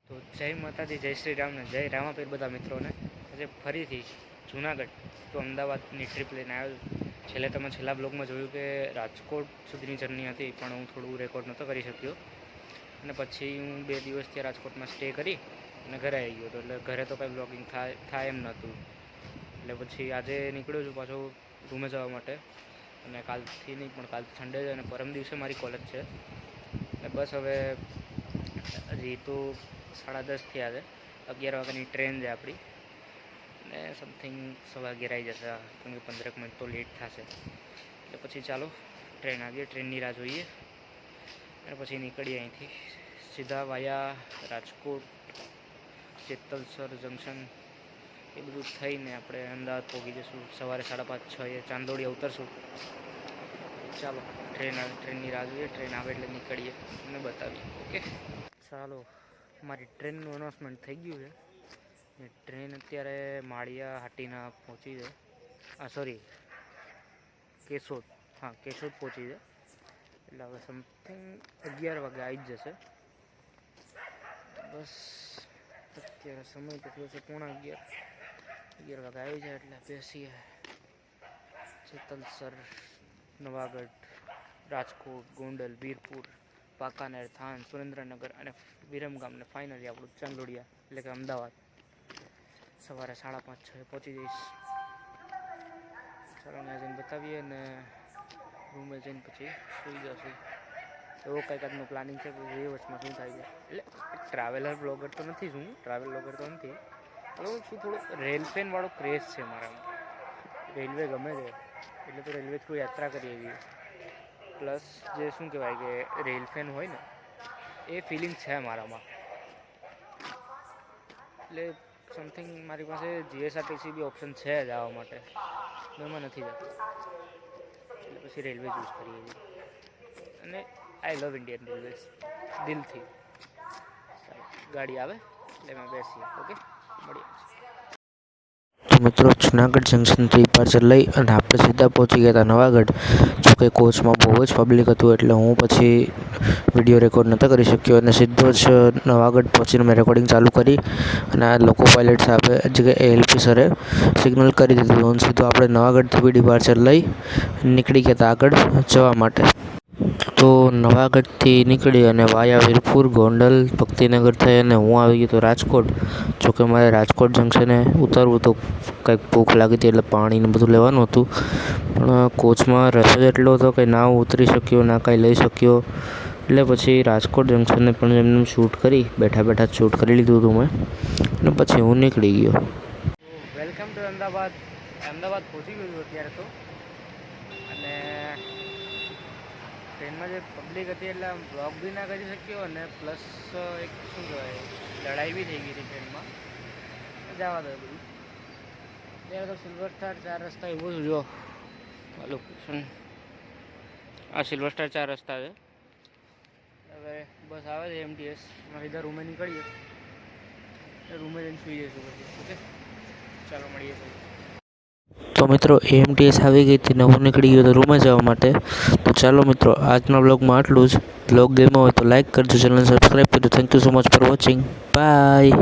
તો જય માતાજી, જય શ્રી રામ ને જય રામાપીર બધા મિત્રોને. આજે ફરીથી જુનાગઢ તો અમદાવાદની ટ્રીપ લઈને આવ્યો છું. તમે છેલ્લા બ્લોગમાં જોયું કે રાજકોટ સુધીની જર્ની હતી, પણ હું થોડું રેકોર્ડ નહોતો કરી શક્યો. અને પછી હું 2 દિવસ ત્યાં રાજકોટમાં સ્ટે કરી અને ઘરે આવી ગયો હતો. એટલે ઘરે તો કાંઈ બ્લોગિંગ થાય એમ નહોતું. એટલે પછી આજે નીકળ્યો છું પાછો રૂમે જવા માટે. અને કાલથી નહીં, પણ કાલ સન્ડે છે અને પરમ દિવસે મારી કોલેજ છે. એટલે બસ હવે હજી તો 10:30 થયા છે. 11 વાગ્યાની ટ્રેન છે આપણી, ને સમથિંગ 11:15 આવી જશે, કેમ કે 15 મિનિટ તો લેટ થશે. એટલે પછી ચાલો ટ્રેન આવીએ, ટ્રેનની રાહ જોઈએ અને પછી નીકળીએ અહીંથી સીધા વાયા રાજકોટ, જેતલસર જંકશન એ બધું થઈને આપણે અમદાવાદ પહોંચી જઈશું. સવારે 5:30-6 ચાંદોડી ઉતરશું. ચાલો ટ્રેનની રાહ જોઈએ, ટ્રેન આવે એટલે નીકળીએ અને બતાવીએ. ઓકે ચાલો, મારી ટ્રેનનું અનાઉન્સમેન્ટ થઈ ગયું છે. ટ્રેન અત્યારે માળિયા હાટીના પહોંચી છે. કેશોદ પહોંચી છે. એટલે હવે સમથિંગ 11 વાગે આવી જ જશે. બસ અત્યારે સમય કેટલો છે? 11:15. 11 વાગે આવી જાય એટલે બેસીએ. જેતલસર, નવાગઢ, રાજકોટ, ગોંડલ, વીરપુર, વાંકાનેર, થાન, સુરેન્દ્રનગર અને વિરમગામ ને ફાઇનલી આપણું ચાંદોડિયા એટલે કે અમદાવાદ સવારે 5:30-6 પહોંચી જઈશ. ચાલો ત્યાં જઈને બતાવીએ ને રૂમે જઈને પછી સૂઈ જશું. એવો કંઈક આજનું પ્લાનિંગ છે. પછી એ વચમાં શું થાય છે. એટલે ટ્રાવેલર બ્લોગર તો નથી હું, પણ હું છું થોડુંક રેલ ફેનવાળો ક્રેઝ છે મારામાં. રેલવે ગમે છે એટલે તો રેલવે થ્રુ યાત્રા કરી એવી. પ્લસ જે શું કહેવાય કે રેલ ફેન હોય ને એ ફિલિંગ છે મારામાં. એટલે સમથિંગ મારી પાસે જીએસઆરટીસી બી ઓપ્શન છે જ આવવા માટે, એમાં નથી જતો. એટલે પછી રેલવે ચૂઝ કરીએ છીએ. અને આઈ લવ ઇન્ડિયન રેલવેઝ દિલથી. ગાડી આવે એટલે એમાં બેસીએ. ઓકે, મળીએ. મિત્રો, જુનાગઢ જંકશનથી ડિપાર્ચર લઈ અને આપણે સીધા પહોંચી ગયા હતા નવાગઢ. જોકે કોચમાં બહુ જ પબ્લિક હતું એટલે હું પછી વિડીયો રેકોર્ડ નહોતો કરી શક્યો, અને સીધો જ નવાગઢ પહોંચીને મેં રેકોર્ડિંગ ચાલુ કરી. અને આ લોકો પાયલટ સાહેબે જગ્યાએ એલપી સરે સિગ્નલ કરી દીધું. સીધું આપણે નવાગઢથી બી ડિપાર્ચર લઈ નીકળી ગયા હતા આગળ જવા માટે. તો નવાગઢથી નીકળી અને વાયા વીરપુર, ગોંડલ, ભક્તિનગર થઈ અને હું આવી ગયો હતો રાજકોટ. જોકે મારે રાજકોટ જંકશને ઉતરવું તો કંઈક ભૂખ લાગી હતી એટલે પાણી ને બધું લેવાનું હતું, પણ કોચમાં રસ જ એટલો હતો કે ના હું ઉતરી શક્યો ના કાંઈ લઈ શક્યો. એટલે પછી રાજકોટ જંકશનને પણ એમને શૂટ કરી, બેઠા શૂટ કરી લીધું હતું મેં, અને પછી હું નીકળી ગયો. વેલકમ ટુ અમદાવાદ પહોંચી ગયું હતું અત્યારે તો. અને ટ્રેનમાં જે પબ્લિક હતી એટલે બ્લોગ બી ના કરી શક્યો, અને પ્લસ એક શું કહેવાય લડાઈ બી થઈ ગઈ હતી ટ્રેનમાં. જવા દો બધું. અત્યારે તો સિલ્વર સ્ટાર 4 રસ્તા એવું જ જો આ લોકેશન. આ સિલ્વર સ્ટાર 4 રસ્તા છે. હવે બસ આવે છે એમટીએસ, એમાં સીધા રૂમે નીકળીએ. રૂમે જઈને સૂઈ જઈશું પછી. ઓકે ચાલો મળીએ પછી. તો મિત્રો, એએમટીએસ આવી ગઈ હતી ને હું નીકળી ગયો હતો રૂમે જવા માટે. તો ચાલો મિત્રો, આજના બ્લોગમાં આટલું જ. બ્લોગ ગમ્યો હોય તો લાઈક કરજો, ચેનલ સબસ્ક્રાઈબ કરજો. Thank you so much for watching. By.